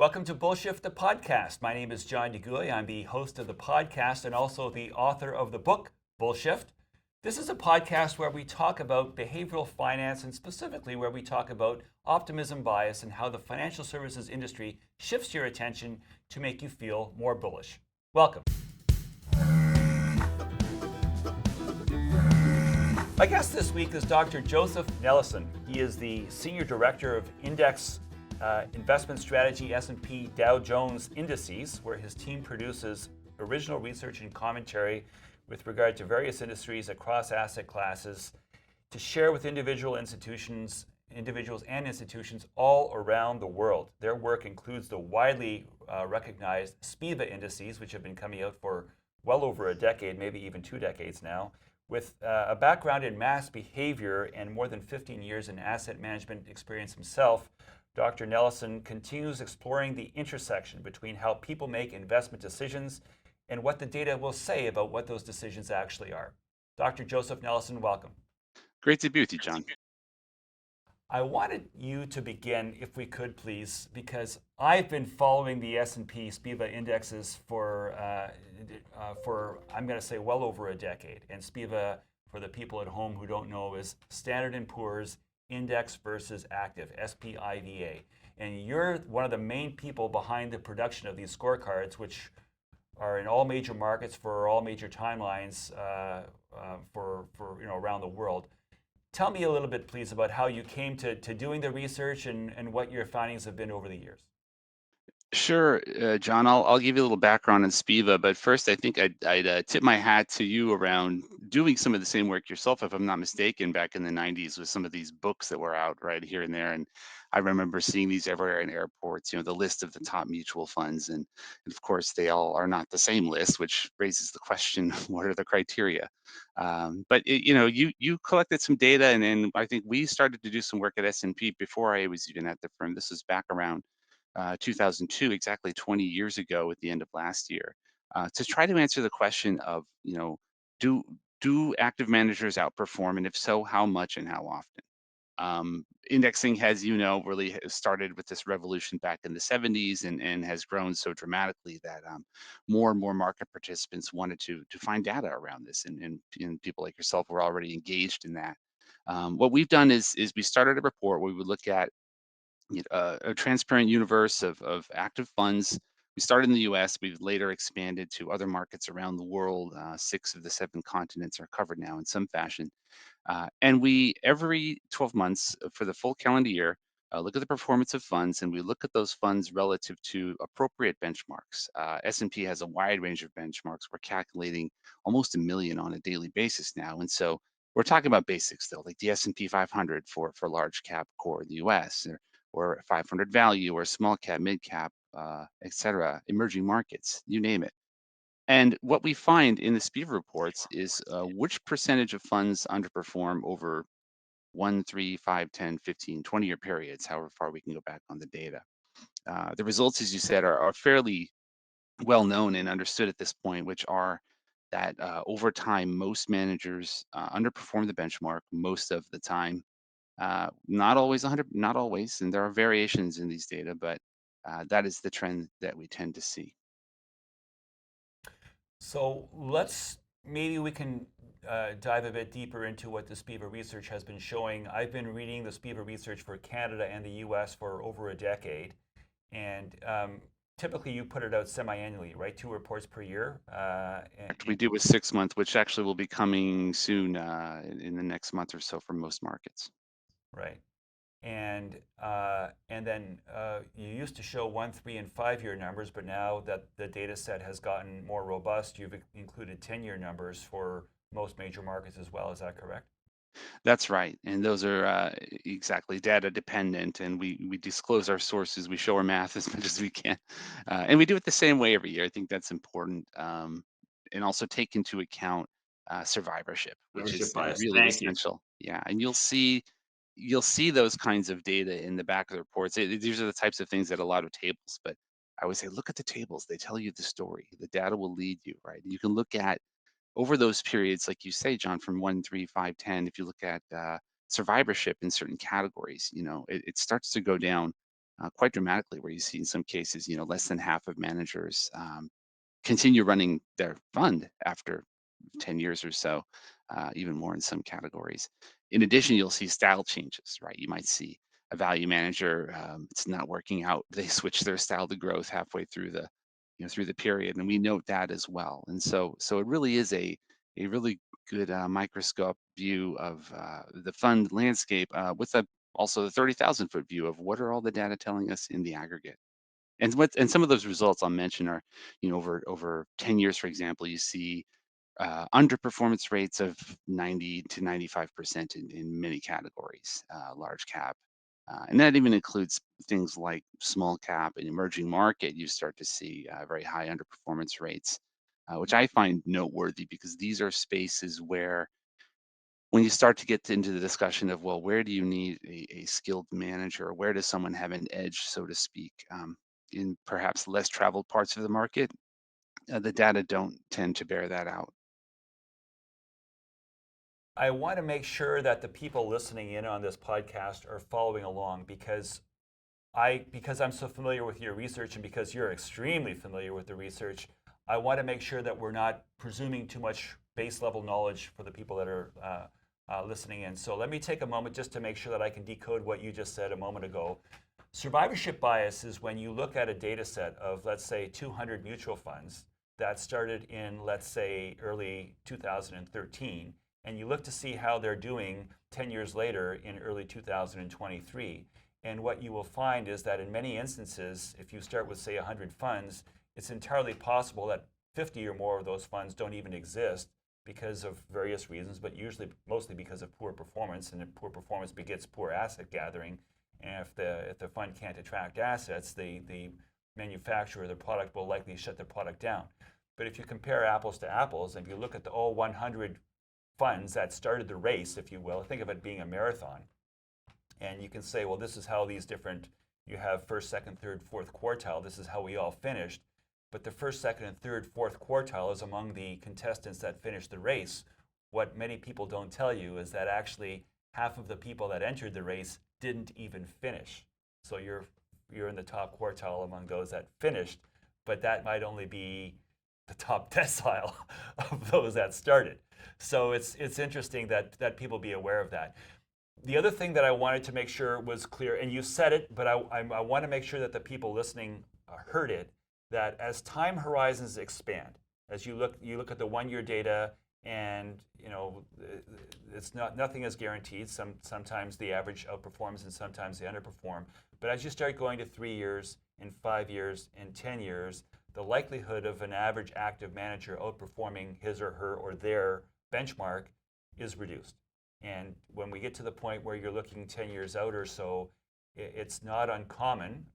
Welcome to Bullshift, the podcast. My name is John DeGuy. I'm the host of the podcast and also the author of the book, Bullshift. This is a podcast where we talk about behavioral finance and specifically where we talk about optimism bias and how the financial services industry shifts your attention to make you feel more bullish. Welcome. My guest this week is Dr. Joseph Nelesen. He is the Senior Director of Index Investment Strategy S&P Dow Jones Indices, where his team produces original research and commentary with regard to various industries across asset classes to share with individuals and institutions all around the world. Their work includes the widely recognized SPIVA indices, which have been coming out for well over a decade, maybe even 2 decades now. With a background in mass behavior and more than 15 years in asset management experience himself, Dr. Nelesen continues exploring the intersection between how people make investment decisions and what the data will say about what those decisions actually are. Dr. Joseph Nelesen, welcome. Great to be with you, John. I wanted you to begin, if we could, please, because I've been following the S&P SPIVA indexes for I'm going to say well over a decade. And SPIVA, for the people at home who don't know, is Standard & Poor's Index versus Active, SPIVA. And you're one of the main people behind the production of these scorecards, which are in all major markets for all major timelines for around the world. Tell me a little bit, please, about how you came to doing the research and what your findings have been over the years. Sure, John. I'll give you a little background on SPIVA, but first, I think I'd tip my hat to you around doing some of the same work yourself, if I'm not mistaken, back in the '90s with some of these books that were out right here and there. And I remember seeing these everywhere in airports. The list of the top mutual funds, and of course, they all are not the same list, which raises the question: what are the criteria? But you collected some data, and I think we started to do some work at S&P before I was even at the firm. This was back around 2002, exactly 20 years ago at the end of last year, to try to answer the question of, do do active managers outperform, and if so, how much and how often? Indexing, as you know, really started with this revolution back in the '70s and has grown so dramatically that more and more market participants wanted to find data around this, and people like yourself were already engaged in that. What we've done is we started a report where we would look at a transparent universe of active funds. We started in the US, we've later expanded to other markets around the world. 6 of the 7 continents are covered now in some fashion. And we, every 12 months for the full calendar year, look at the performance of funds, and we look at those funds relative to appropriate benchmarks. S&P has a wide range of benchmarks. We're calculating almost a million on a daily basis now. And so we're talking about basics still, like the S&P 500 for large cap core in the US, or 500 value, or small cap, mid cap, et cetera, emerging markets, you name it. And what we find in the SPIVA reports is which percentage of funds underperform over 1, 3, 5, 10, 15, 20-year periods, however far we can go back on the data. The results, as you said, are fairly well known and understood at this point, which are that over time, most managers underperform the benchmark most of the time. Not always 100, not always, and there are variations in these data, but that is the trend that we tend to see. So maybe we can dive a bit deeper into what the SPIVA research has been showing. I've been reading the SPIVA research for Canada and the US for over a decade. And typically you put it out semi-annually, right? 2 reports per year. We do a 6 month, which actually will be coming soon in the next month or so for most markets. Right. And then you used to show 1, 3, and 5-year numbers, but now that the data set has gotten more robust, you've included 10-year numbers for most major markets as well. Is that correct? That's right, and those are exactly data dependent, and we disclose our sources. We show our math as much as we can, and we do it the same way every year. I think that's important, and also take into account survivorship, which Membership is bias. really Thank you. essential. Yeah, and you'll see those kinds of data in the back of the reports. These are the types of things that a lot of tables, but I would say look at the tables. They tell you the story. The data will lead you, right? You can look at over those periods, like you say, John, from 1, 3, 5, 10. If you look at survivorship in certain categories, it starts to go down quite dramatically, where you see in some cases, less than half of managers continue running their fund after 10 years or so, even more in some categories. In addition, you'll see style changes, right? You might see a value manager, it's not working out. They switch their style to growth halfway through through the period, and we note that as well. And so it really is a really good microscope view of the fund landscape with also the 30,000-foot view of what are all the data telling us in the aggregate. And some of those results I'll mention are, over 10 years, for example, you see underperformance rates of 90 to 95% in many categories, large cap. And that even includes things like small cap and emerging market. You start to see very high underperformance rates, which I find noteworthy because these are spaces where when you start to get into the discussion of, well, where do you need a skilled manager, or where does someone have an edge, so to speak, in perhaps less traveled parts of the market, the data don't tend to bear that out. I want to make sure that the people listening in on this podcast are following along because I'm so familiar with your research and because you're extremely familiar with the research. I want to make sure that we're not presuming too much base level knowledge for the people that are listening in. So let me take a moment just to make sure that I can decode what you just said a moment ago. Survivorship bias is when you look at a data set of, let's say, 200 mutual funds that started in, let's say, early 2013, and you look to see how they're doing 10 years later in early 2023. And what you will find is that in many instances, if you start with, say, 100 funds, it's entirely possible that 50 or more of those funds don't even exist because of various reasons, but usually mostly because of poor performance, and poor performance begets poor asset gathering. And if the fund can't attract assets, the manufacturer, the product will likely shut the product down. But if you compare apples to apples, and if you look at the all 100 funds that started the race, if you will, think of it being a marathon, and you can say, well, this is how these different, you have first, second, third, fourth quartile, this is how we all finished. But the first, second, and third, fourth quartile is among the contestants that finished the race. What many people don't tell you is that actually half of the people that entered the race didn't even finish. So you're in the top quartile among those that finished, but that might only be the top decile of those that started. So it's interesting that people be aware of that. The other thing that I wanted to make sure was clear, and you said it, but I want to make sure that the people listening heard it, that as time horizons expand, as you look at the 1 year data, and it's nothing is guaranteed. Sometimes the average outperforms and sometimes they underperform. But as you start going to 3 years, and 5 years, and 10 years, the likelihood of an average active manager outperforming his or her or their benchmark is reduced. And when we get to the point where you're looking 10 years out or so, it's not uncommon,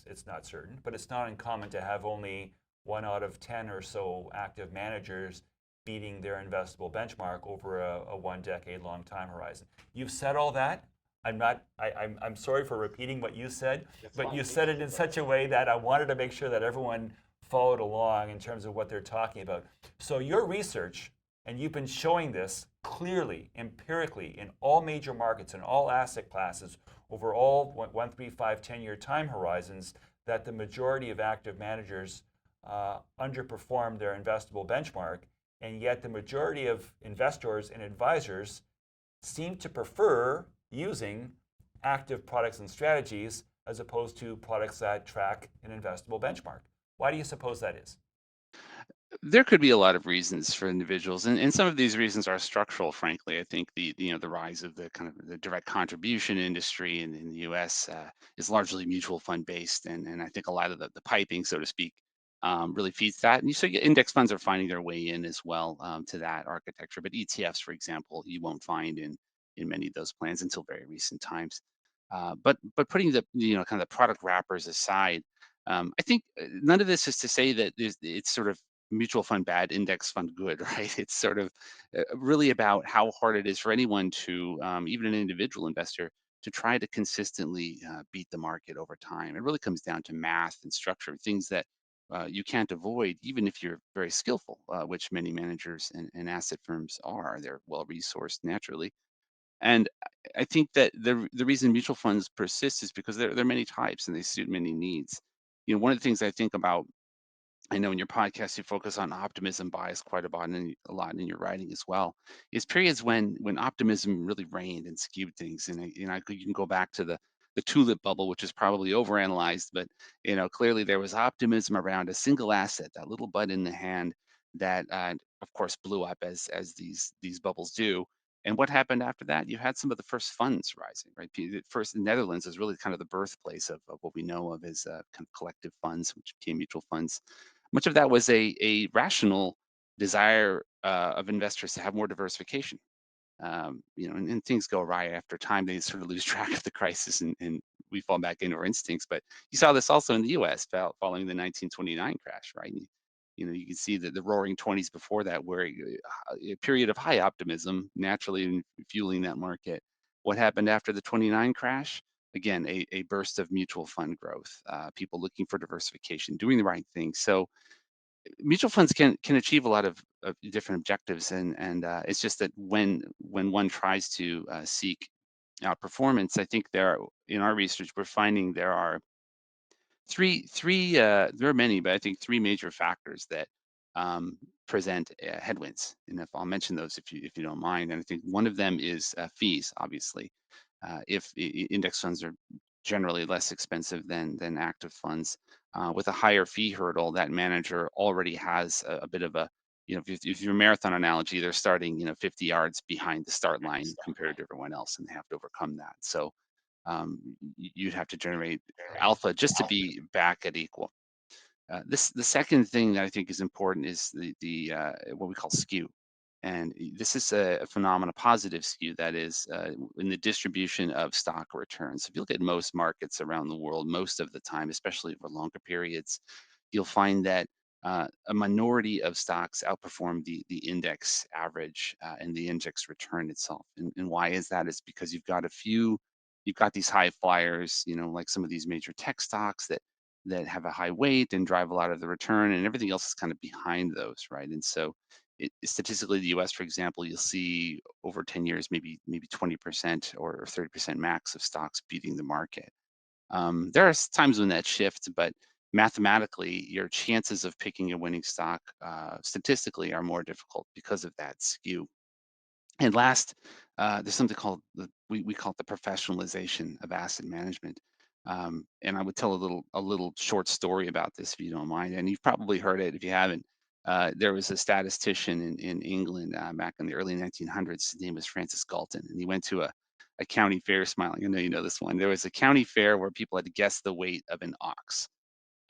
it's not certain, but it's not uncommon to have only 1 out of 10 or so active managers beating their investable benchmark over a 1 decade long time horizon. You've said all that. I'm sorry for repeating what you said, but you said it in such a way that I wanted to make sure that everyone followed along in terms of what they're talking about. So your research, and you've been showing this clearly, empirically, in all major markets and all asset classes over all 1, 3, 5, 10-year time horizons, that the majority of active managers underperform their investable benchmark, and yet the majority of investors and advisors seem to prefer using active products and strategies as opposed to products that track an investable benchmark. Why do you suppose that is? There could be a lot of reasons for individuals, and some of these reasons are structural. Frankly, I think the rise of the kind of the direct contribution industry in the U.S. Is largely mutual fund based, and I think a lot of the piping, so to speak, really feeds that. And you see index funds are finding their way in as well to that architecture. But ETFs, for example, you won't find in many of those plans until very recent times. But putting the kind of the product wrappers aside, I think none of this is to say that it's sort of mutual fund bad, index fund good, right? It's sort of really about how hard it is for anyone to, even an individual investor, to try to consistently beat the market over time. It really comes down to math and structure, things that you can't avoid, even if you're very skillful, which many managers and asset firms are. They're well resourced naturally. And I think that the reason mutual funds persist is because there are many types and they suit many needs. One of the things I think about, I know in your podcast you focus on optimism bias quite a lot in your writing as well. Is periods when optimism really reigned and skewed things, and you can go back to the tulip bubble, which is probably overanalyzed, but clearly there was optimism around a single asset, that little bud in the hand that, of course, blew up as these bubbles do. And what happened after that? You had some of the first funds rising, right? First, the Netherlands is really kind of the birthplace of what we know of as kind of collective funds, which became mutual funds. Much of that was a rational desire of investors to have more diversification. And things go awry after time. They sort of lose track of the crisis, and we fall back into our instincts. But you saw this also in the U.S. Following the 1929 crash, right? You can see that the Roaring Twenties before that, where a period of high optimism naturally fueling that market. What happened after the 29 crash? Again, a burst of mutual fund growth, people looking for diversification, doing the right thing. So mutual funds can achieve a lot of different objectives, and it's just that when one tries to seek outperformance, I think in our research we're finding there are there are many, but I think three major factors that um, present headwinds. And if I'll mention those, if you don't mind. And I think one of them is fees. Obviously, if index funds are generally less expensive than active funds, with a higher fee hurdle, that manager already has a bit of a, if you're a marathon analogy, they're starting 50 yards behind the start line compared to everyone else, and they have to overcome that. So you'd have to generate alpha just to be back at equal. The second thing that I think is important is the what we call skew, and this is a phenomenon, positive skew, that is in the distribution of stock returns. If you look at most markets around the world, most of the time, especially over longer periods, you'll find that a minority of stocks outperform the index average and the index return itself. And why is that? Is because you've got these high flyers, like some of these major tech stocks that have a high weight and drive a lot of the return, and everything else is kind of behind those, right? And so, statistically, the U.S., for example, you'll see over 10 years, maybe 20% or 30% max of stocks beating the market. There are times when that shifts, but mathematically, your chances of picking a winning stock statistically are more difficult because of that skew. And last, there's something called we call it the professionalization of asset management. And I would tell a little short story about this if you don't mind. And you've probably heard it if you haven't. There was a statistician in England back in the early 1900s. His name was Francis Galton, and he went to a county fair. Smiling, I know you know this one. There was a county fair where people had to guess the weight of an ox.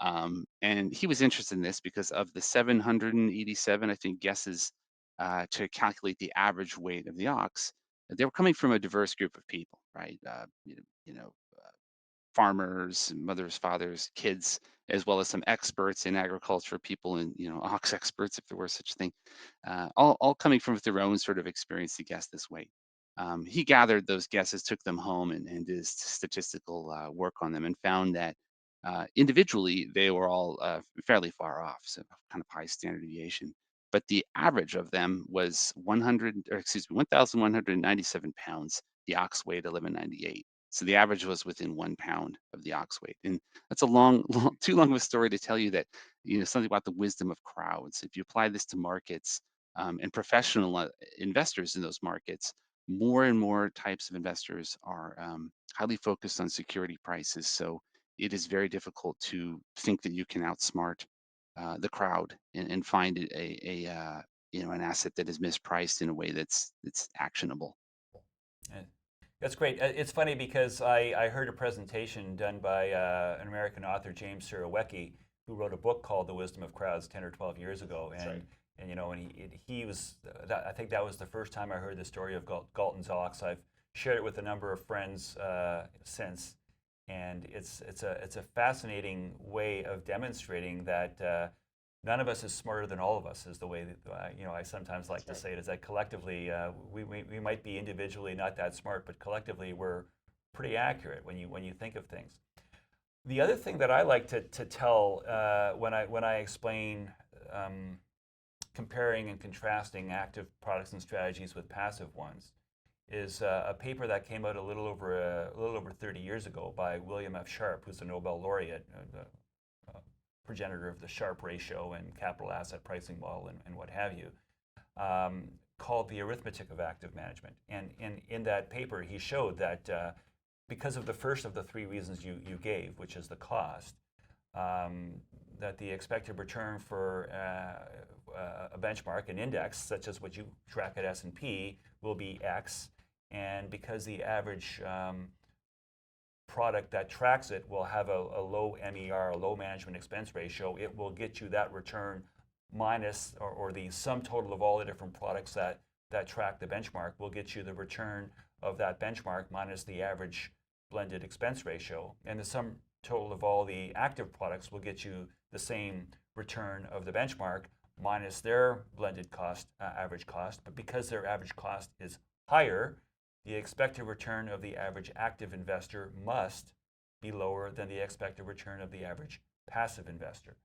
And he was interested in this because of the 787, I think, guesses to calculate the average weight of the ox. They were coming from a diverse group of people, right? Farmers, mothers, fathers, kids, as well as some experts in agriculture, people and ox experts, if there were such a thing, all coming from their own sort of experience to guess this weight. He gathered those guesses, took them home, and did statistical work on them, and found that individually they were all fairly far off, so kind of high standard deviation. But the average of them was 100, or excuse me, 1,197 pounds. The ox weighed 1198. So the average was within 1 pound of the ox weight. And that's a too long of a story to tell you that, something about the wisdom of crowds. If you apply this to markets and professional investors in those markets, more and more types of investors are highly focused on security prices. So it is very difficult to think that you can outsmart the crowd and find an asset that is mispriced in a way that's actionable. Uh, That's great. It's funny because I heard a presentation done by an American author, James Surowiecki, who wrote a book called The Wisdom of Crowds 10 or 12 years ago. That's right. And he was, I think that was the first time I heard the story of Galton's ox. I've shared it with a number of friends since. And it's a fascinating way of demonstrating that none of us is smarter than all of us, is the way that I sometimes like to say it. Is that collectively we might be individually not that smart, but collectively we're pretty accurate when you think of things. The other thing that I like to tell when I explain comparing and contrasting active products and strategies with passive ones is a paper that came out a little over 30 years ago by William F. Sharpe, who's a Nobel laureate, the progenitor of the Sharpe ratio and capital asset pricing model and what have you, called The Arithmetic of Active Management. And in that paper, he showed that because of the first of the three reasons you gave, which is the cost, that the expected return for a benchmark, an index, such as what you track at S&P, will be X. And because the average product that tracks it will have a low MER, a low management expense ratio, it will get you that return minus, or the sum total of all the different products that track the benchmark will get you the return of that benchmark minus the average blended expense ratio. And the sum total of all the active products will get you the same return of the benchmark minus their blended cost, average cost. But because their average cost is higher, the expected return of the average active investor must be lower than the expected return of the average passive investor.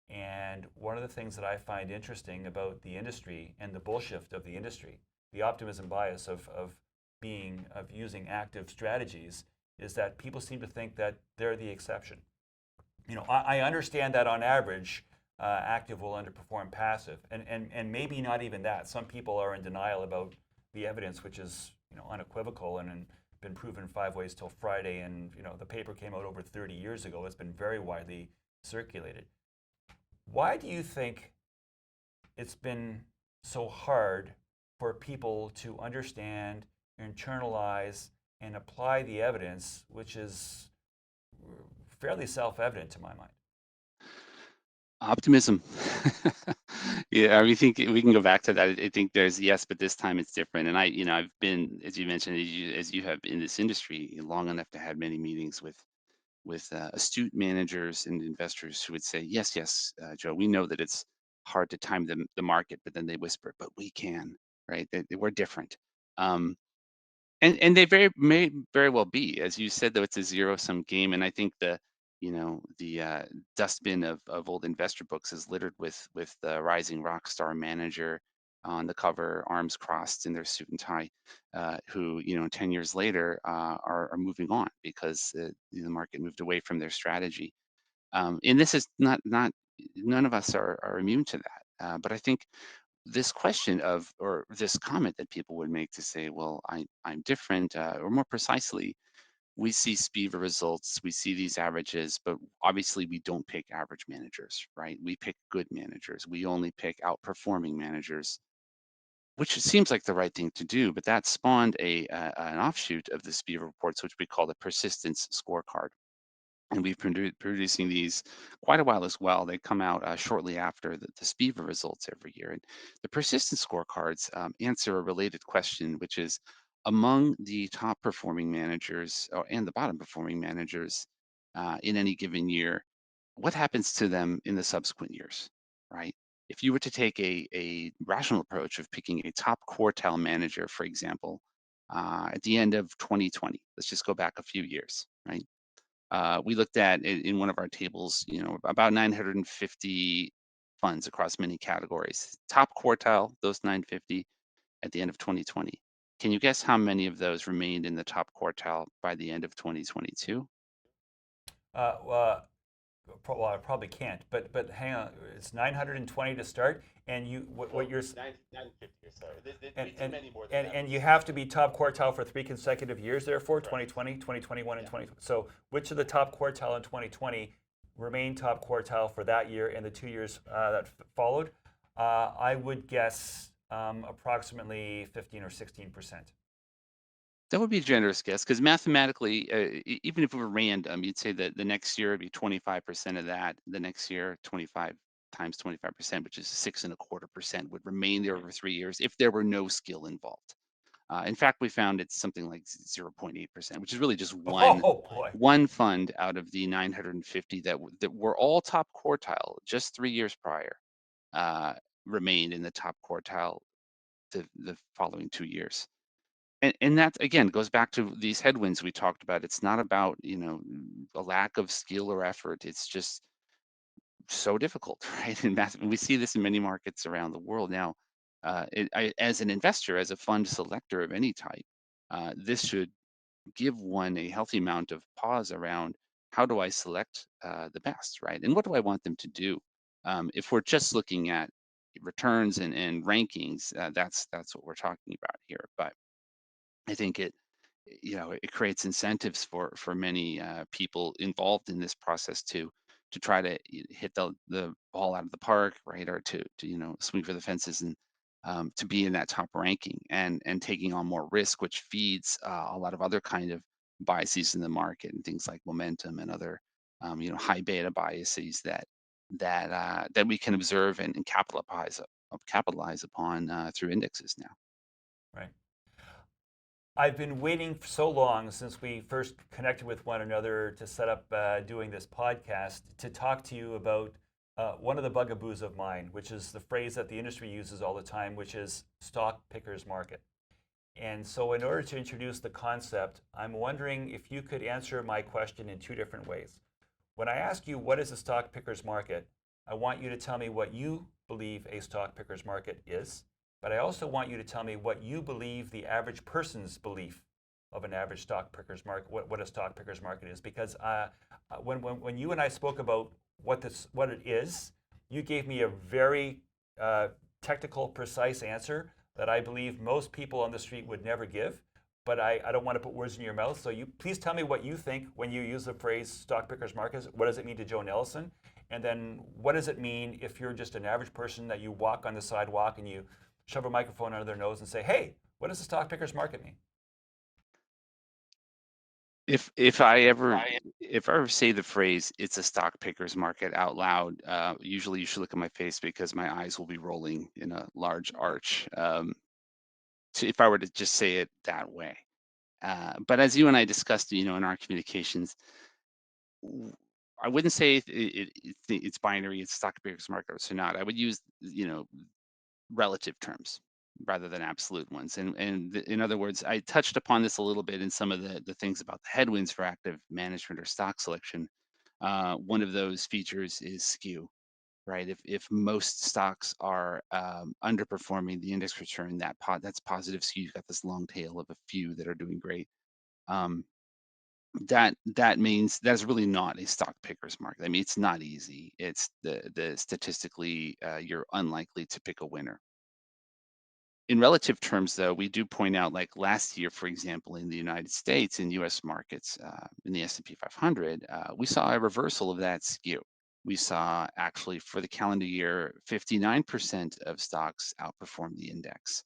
And one of the things that I find interesting about the industry and the bull shift of the industry, the optimism bias of using active strategies, is that people seem to think that they're the exception. I understand that on average, active will underperform passive, and maybe not even that. Some people are in denial about the evidence, which is unequivocal and been proven 5 ways till Friday. And the paper came out over 30 years ago. It's been very widely circulated. Why do you think it's been so hard for people to understand, internalize, and apply the evidence, which is fairly self-evident to my mind? Optimism. Yeah, I think we can go back to that. I think there's yes, but this time it's different. And I've been, as you mentioned, as you have in this industry long enough to have many meetings with astute managers and investors who would say, yes, yes, Joe, we know that it's hard to time the market, but then they whisper, but we can, right? We're different. Um, and they may very well be, as you said, though it's a zero-sum game, and I think the dustbin of old investor books is littered with the rising rock star manager on the cover, arms crossed in their suit and tie, who 10 years later are moving on because the market moved away from their strategy. And this is not none of us are immune to that. But I think this question of or this comment that people would make to say, well, I'm different, or more precisely, we see SPIVA results, we see these averages, but obviously we don't pick average managers, right? We pick good managers. We only pick outperforming managers, which seems like the right thing to do. But that spawned an offshoot of the SPIVA reports, which we call the persistence scorecard. And we've been producing these quite a while as well. They come out shortly after the SPIVA results every year. And the persistence scorecards answer a related question, which is among the top performing managers and the bottom performing managers in any given year, what happens to them in the subsequent years, right? If you were to take a rational approach of picking a top quartile manager, for example, at the end of 2020, let's just go back a few years, right? We looked at in one of our tables, about 950 funds across many categories. Top quartile, those 950 at the end of 2020. Can you guess how many of those remained in the top quartile by the end of 2022? Well, I probably can't, but hang on. It's 920 to start, and what you're 950, sorry. and We did and many more than that. and you have to be top quartile for 3 consecutive years. Therefore, Correct. 2020, 2021, and Yeah. 2020. So, which of the top quartile in 2020 remain top quartile for that year and the 2 years that followed? I would guess approximately 15 or 16%. That would be a generous guess because mathematically, even if it were random, you'd say that the next year would be 25% of that. The next year, 25 times 25%, which is 6.25%, would remain there over 3 years if there were no skill involved. In fact, we found it's something like 0.8%, which is really just Oh boy. one fund out of the 950 that were all top quartile just 3 years prior, uh, remained in the top quartile the following 2 years. And that again goes back to these headwinds we talked about. It's not about a lack of skill or effort. It's just so difficult, right? And we see this in many markets around the world now. as an investor, as a fund selector of any type, this should give one a healthy amount of pause around how do I select the best, right? And what do I want them to do? If we're just looking at returns and rankings, that's what we're talking about here. But I think it creates incentives for many people involved in this process to try to hit the ball out of the park, right, or to swing for the fences and to be in that top ranking and taking on more risk, which feeds a lot of other kind of biases in the market and things like momentum and other high beta biases that we can observe and capitalize upon through indexes now. Right. I've been waiting for so long since we first connected with one another to set up doing this podcast to talk to you about one of the bugaboos of mine, which is the phrase that the industry uses all the time, which is stock picker's market. And so, in order to introduce the concept, I'm wondering if you could answer my question in two different ways. When I ask you what is a stock picker's market, I want you to tell me what you believe a stock picker's market is, but I also want you to tell me what you believe the average person's belief of an average stock picker's market, what a stock picker's market is. Because when you and I spoke about what it is, you gave me a very technical, precise answer that I believe most people on the street would never give. But I don't want to put words in your mouth. So you please tell me what you think when you use the phrase stock picker's market. What does it mean to Joe Nelesen? And then what does it mean if you're just an average person that you walk on the sidewalk and you shove a microphone under their nose and say, hey, what does the stock picker's market mean? If if I ever if I ever say the phrase "it's a stock picker's market" out loud, usually you should look at my face because my eyes will be rolling in a large arch. If I were to just say it that way, but as you and I discussed, in our communications, w- I wouldn't say it's binary. It's stock picker's market or not. I would use relative terms rather than absolute ones. In other words, I touched upon this a little bit in some of the things about the headwinds for active management or stock selection. One of those features is skew, right? If most stocks are underperforming the index return, that's positive skew. You've got this long tail of a few that are doing great. Um, that means that's really not a stock picker's market. I mean, it's not easy. It's the statistically you're unlikely to pick a winner. In relative terms, though, we do point out, like last year, for example, in the United States, in U.S. markets, in the S&P 500, we saw a reversal of that skew. We saw actually for the calendar year, 59% of stocks outperform the index.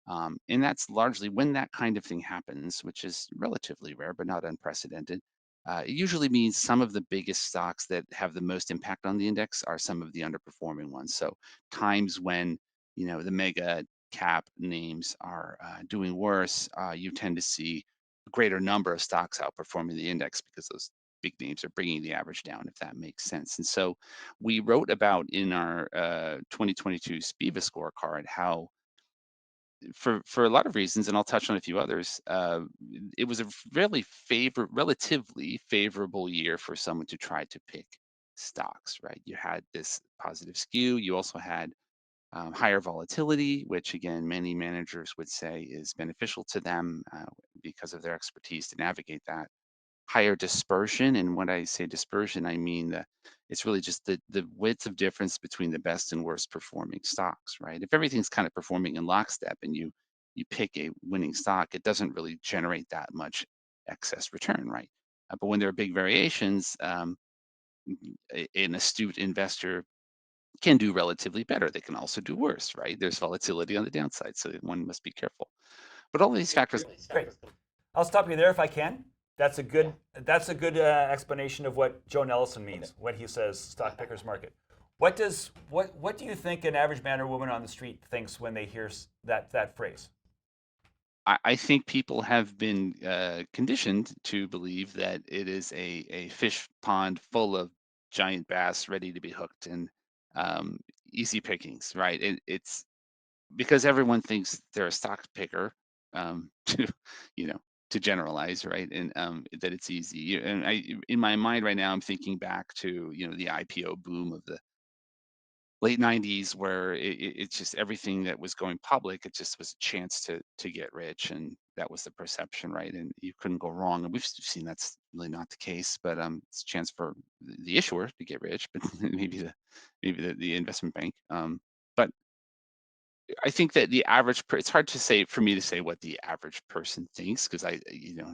And that's largely when that kind of thing happens, which is relatively rare, but not unprecedented. It usually means some of the biggest stocks that have the most impact on the index are some of the underperforming ones. So times when the mega cap names are doing worse, you tend to see a greater number of stocks outperforming the index because those big names are bringing the average down, if that makes sense. And so we wrote about in our 2022 SPIVA scorecard how, for a lot of reasons, and I'll touch on a few others, it was a relatively favorable year for someone to try to pick stocks, right? You had this positive skew. You also had higher volatility, which again, many managers would say is beneficial to them because of their expertise to navigate that. Higher dispersion, and when I say dispersion, I mean it's really just the width of difference between the best and worst performing stocks, right? If everything's kind of performing in lockstep and you pick a winning stock, it doesn't really generate that much excess return, right? But when there are big variations, an astute investor can do relatively better. They can also do worse, right? There's volatility on the downside, so one must be careful. But all of these factors, Great. I'll stop you there if I can. That's a good explanation of what Joe Nelson means when he says stock picker's market. What do you think an average man or woman on the street thinks when they hear that phrase? I think people have been conditioned to believe that it is a fish pond full of giant bass ready to be hooked and um, easy pickings, right? It's because everyone thinks they're a stock picker, to you know to generalize, right? And that it's easy. And in my mind right now, I'm thinking back to the IPO boom of the late 90s where it's just everything that was going public, it just was a chance to get rich, and that was the perception, right? And you couldn't go wrong. And we've seen that's really not the case, but it's a chance for the issuer to get rich, but maybe the investment bank. But I think that it's hard to say for me to say what the average person thinks, because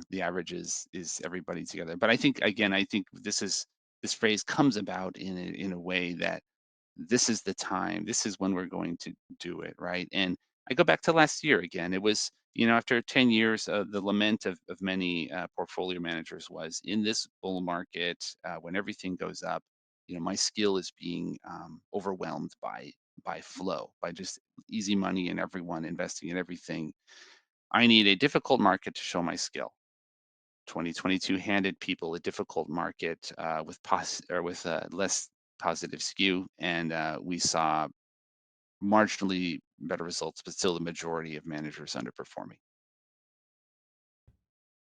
the average is everybody together. But I think, again, I think this phrase comes about in a way that this is the time, this is when we're going to do it, right? And I go back to last year again. It was, after 10 years, the lament of many portfolio managers was in this bull market, when everything goes up, my skill is being overwhelmed by flow, by just easy money and everyone investing in everything. I need a difficult market to show my skill. 2022 handed people a difficult market with less positive skew, and we saw marginally better results, but still the majority of managers underperforming.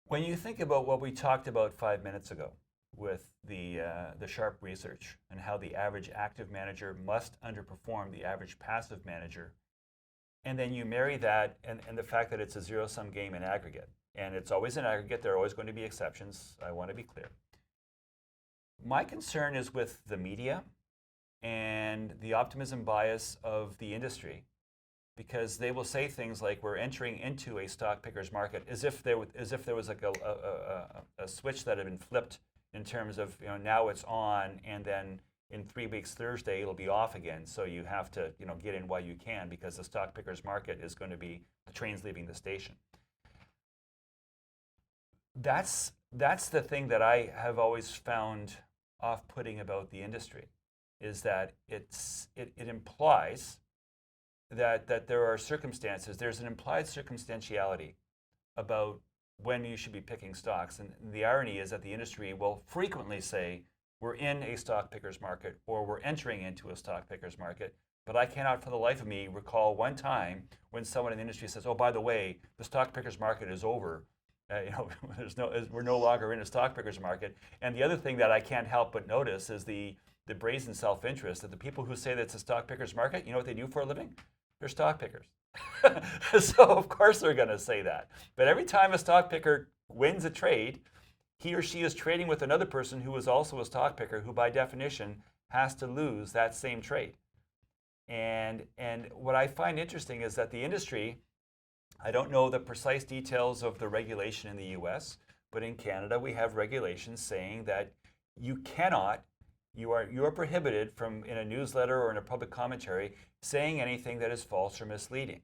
When you think about what we talked about 5 minutes ago with the sharp research and how the average active manager must underperform the average passive manager, and then you marry that and the fact that it's a zero sum game in aggregate, and it's always in aggregate, there are always going to be exceptions, I want to be clear. My concern is with the media and the optimism bias of the industry, because they will say things like we're entering into a stock pickers market as if there was like a switch that had been flipped in terms of now it's on, and then in 3 weeks Thursday it'll be off again. So you have to get in while you can, because the stock pickers market is going to be the trains leaving the station. That's the thing that I have always found off-putting about the industry, is that it implies that there are circumstances. There's an implied circumstantiality about when you should be picking stocks. And the irony is that the industry will frequently say, we're in a stock pickers market, or we're entering into a stock pickers market. But I cannot for the life of me recall one time when someone in the industry says, oh, by the way, the stock pickers market is over. We're no longer in a stock pickers market. And the other thing that I can't help but notice is the brazen self-interest that the people who say that it's a stock pickers market, you know what they do for a living? They're stock pickers. So of course they're going to say that. But every time a stock picker wins a trade, he or she is trading with another person who is also a stock picker, who by definition has to lose that same trade. And what I find interesting is that the industry, I don't know the precise details of the regulation in the US, but in Canada we have regulations saying that you cannot, you are prohibited from, in a newsletter or in a public commentary, saying anything that is false or misleading.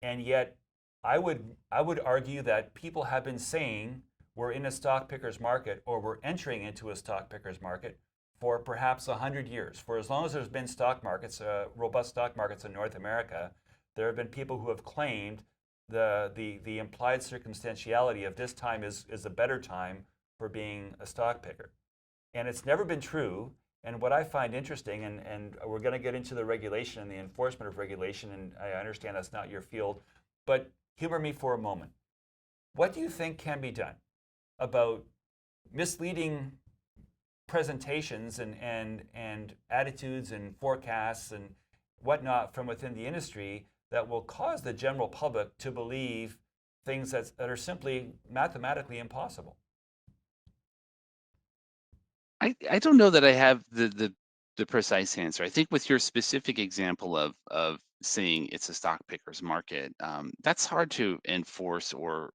And yet I would argue that people have been saying we're in a stock pickers market, or we're entering into a stock pickers market, for perhaps 100 years. For as long as there's been stock markets, robust stock markets in North America, there have been people who have claimed the implied circumstantiality of this time is a better time for being a stock picker. And it's never been true. And what I find interesting, and we're going to get into the regulation and the enforcement of regulation, and I understand that's not your field, but humor me for a moment. What do you think can be done about misleading presentations and attitudes and forecasts and whatnot from within the industry that will cause the general public to believe things that are simply mathematically impossible? I don't know that I have the precise answer. I think with your specific example of saying it's a stock picker's market, that's hard to enforce or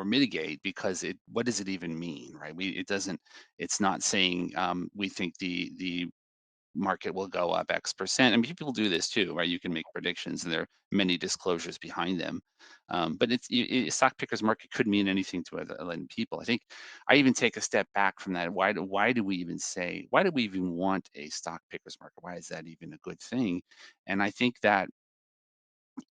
mitigate, because what does it even mean, right? It's not saying we think the market will go up X percent. I mean, people do this too, right? You can make predictions, and there are many disclosures behind them. But stock pickers market could mean anything to other people. I think I even take a step back from that. Why do we even want a stock pickers market? Why is that even a good thing? And I think that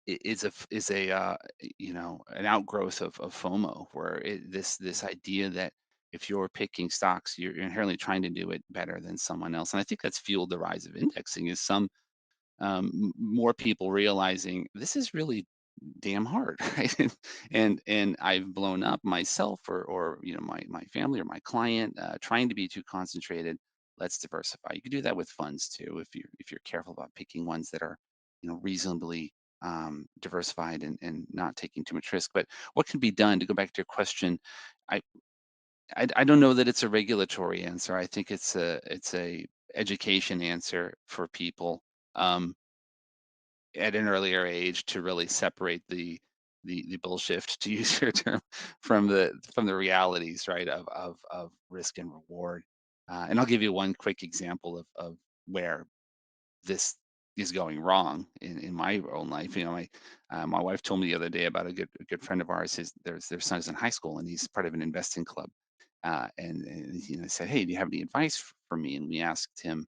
is an outgrowth of FOMO, where this idea that if you're picking stocks, you're inherently trying to do it better than someone else. And I think that's fueled the rise of indexing, is some more people realizing this is really damn hard, right? And I've blown up myself, or my family or my client, trying to be too concentrated let's diversify. You can do that with funds too, if you're careful about picking ones that are, reasonably diversified and not taking too much risk. But what can be done to go back to your question? I, I don't know that it's a regulatory answer. I think it's a education answer for people. Um, at an earlier age to really separate the bullshit, to use your term, from the realities, right, of risk and reward. And I'll give you one quick example of where this is going wrong in my own life. My wife told me the other day about a good friend of ours. Their son is in high school and he's part of an investing club. And said, "Hey, do you have any advice for me?" And we asked him,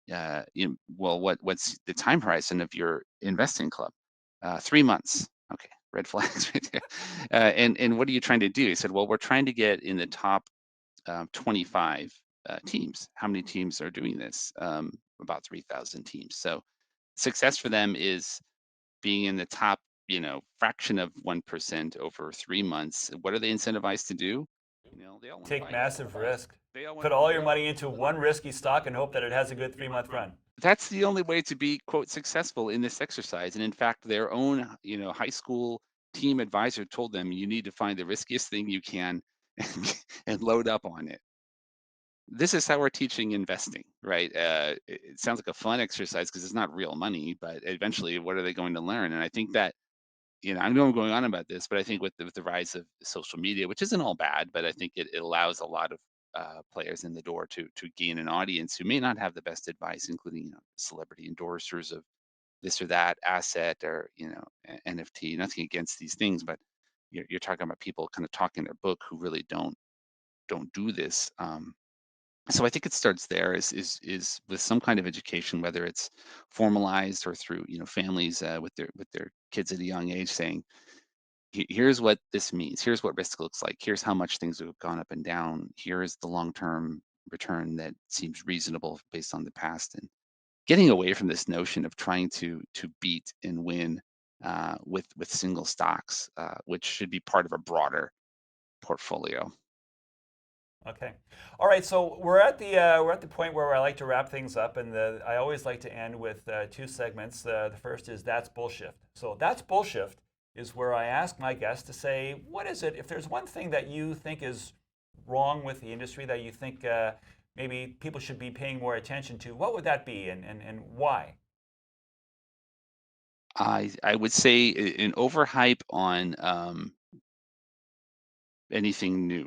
well, what's the time horizon of your investing club? 3 months. Okay, red flags right there. And what are you trying to do? He said, well, we're trying to get in the top 25 teams. How many teams are doing this? About 3,000 teams. So success for them is being in the top, fraction of 1% over 3 months. What are they incentivized to do? They all want to Take buy. massive risk. They all want Put to buy. all your money into one risky stock and hope that it has a good 3 month run. That's the only way to be, quote, successful in this exercise. And in fact, their own, high school team advisor told them you need to find the riskiest thing you can and load up on it. This is how we're teaching investing, right? It sounds like a fun exercise because it's not real money, but eventually, what are they going to learn? And I think that, I know I'm going on about this, but I think with the rise of social media, which isn't all bad, but I think it allows a lot of players in the door to gain an audience who may not have the best advice, including celebrity endorsers of this or that asset or NFT. Nothing against these things, but you're talking about people kind of talking their book who really don't do this. So I think it starts there is with some kind of education, whether it's formalized or through families with their kids at a young age saying, Here's what this means. Here's what risk looks like. Here's how much things have gone up and down. Here is the long-term return that seems reasonable based on the past." And getting away from this notion of trying to beat and win with single stocks, which should be part of a broader portfolio. Okay. All right. So we're at the point where I like to wrap things up, and I always like to end with two segments. The first is that's bullshit. So that's bullshit is where I ask my guests to say, what is it? If there's one thing that you think is wrong with the industry that you think maybe people should be paying more attention to, what would that be, and why? I would say an overhype on anything new.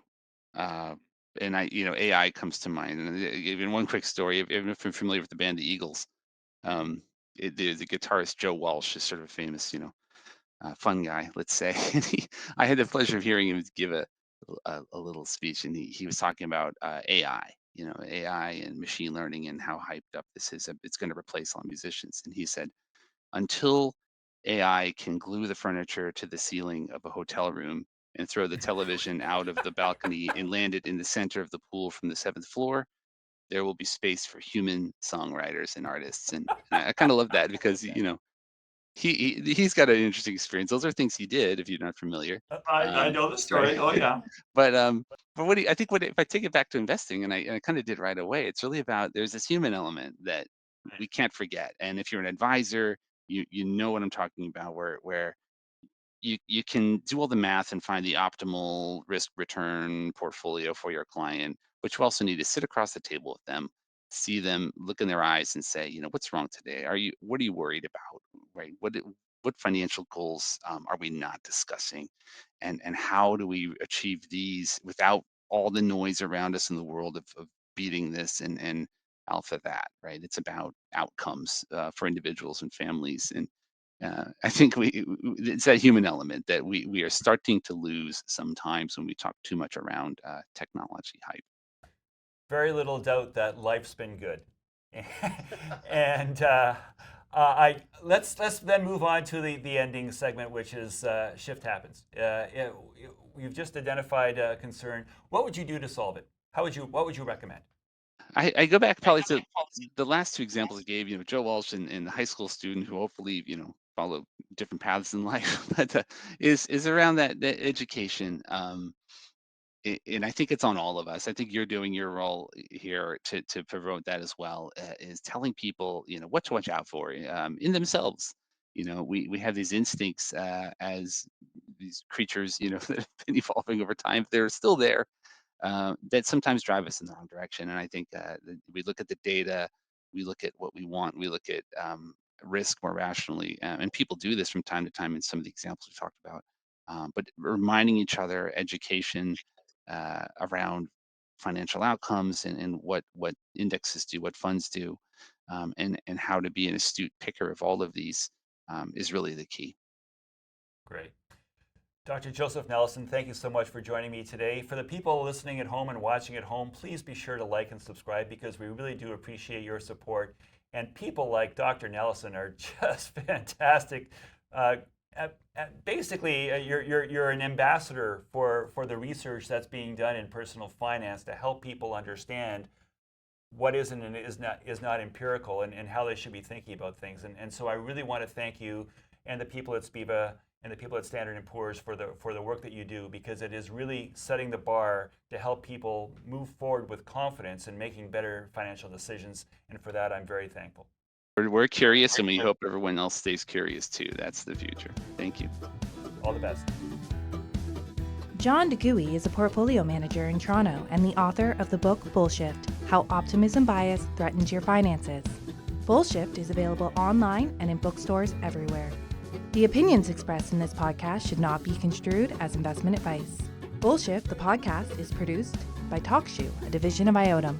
Uh, and AI comes to mind. And even one quick story, even if you're familiar with the band the Eagles, um, the guitarist Joe Walsh is sort of a famous, fun guy, let's say. And I had the pleasure of hearing him give a little speech, and he was talking about AI, AI and machine learning and how hyped up this is. It's going to replace all musicians. And he said, until AI can glue the furniture to the ceiling of a hotel room and throw the television out of the balcony and land it in the center of the pool from the seventh floor, there will be space for human songwriters and artists. And I kind of love that because, he's got an interesting experience. Those are things he did, if you're not familiar. I know the Right. story. Oh yeah. But I think what if I take it back to investing, and I kind of did right away. It's really about there's this human element that we can't forget. And if you're an advisor, you know what I'm talking about, where you can do all the math and find the optimal risk return portfolio for your client, but you also need to sit across the table with them, see them, look in their eyes and say, what's wrong today? What are you worried about? Right? What financial goals are we not discussing? And how do we achieve these without all the noise around us in the world of beating this and alpha that, right? It's about outcomes for individuals and families. And I think it's that human element that we are starting to lose sometimes when we talk too much around technology hype. Very little doubt that life's been good. And I let's then move on to the ending segment, which is shift happens. You've just identified a concern. What would you do to solve it? What would you recommend? I go back probably to the last two examples I gave, Joe Walsh and the high school student who hopefully, follow different paths in life, but is around that education. and I think it's on all of us. I think you're doing your role here to promote that as well, is telling people, what to watch out for in themselves. We have these instincts as these creatures, that have been evolving over time. They're still there, that sometimes drive us in the wrong direction. And I think we look at the data, we look at what we want, we look at risk more rationally, and people do this from time to time in some of the examples we talked about. But reminding each other, education around financial outcomes and what indexes do, what funds do, and how to be an astute picker of all of these is really the key. Great. Dr. Joseph Nelesen, thank you so much for joining me today. For the people listening at home and watching at home, please be sure to like and subscribe because we really do appreciate your support. And people like Dr. Nelesen are just fantastic. Basically, you're an ambassador for the research that's being done in personal finance to help people understand what isn't and is not empirical and how they should be thinking about things. And so I really want to thank you and the people at SPIVA and the people at Standard & Poor's for the work that you do, because it is really setting the bar to help people move forward with confidence and making better financial decisions. And for that, I'm very thankful. We're curious, and we hope everyone else stays curious too. That's the future. Thank you. All the best. John DeGooey is a portfolio manager in Toronto and the author of the book Bullshift: How Optimism Bias Threatens Your Finances. Bullshift is available online and in bookstores everywhere. The opinions expressed in this podcast should not be construed as investment advice. Bullshift, the podcast, is produced by TalkShoe, a division of IOTM.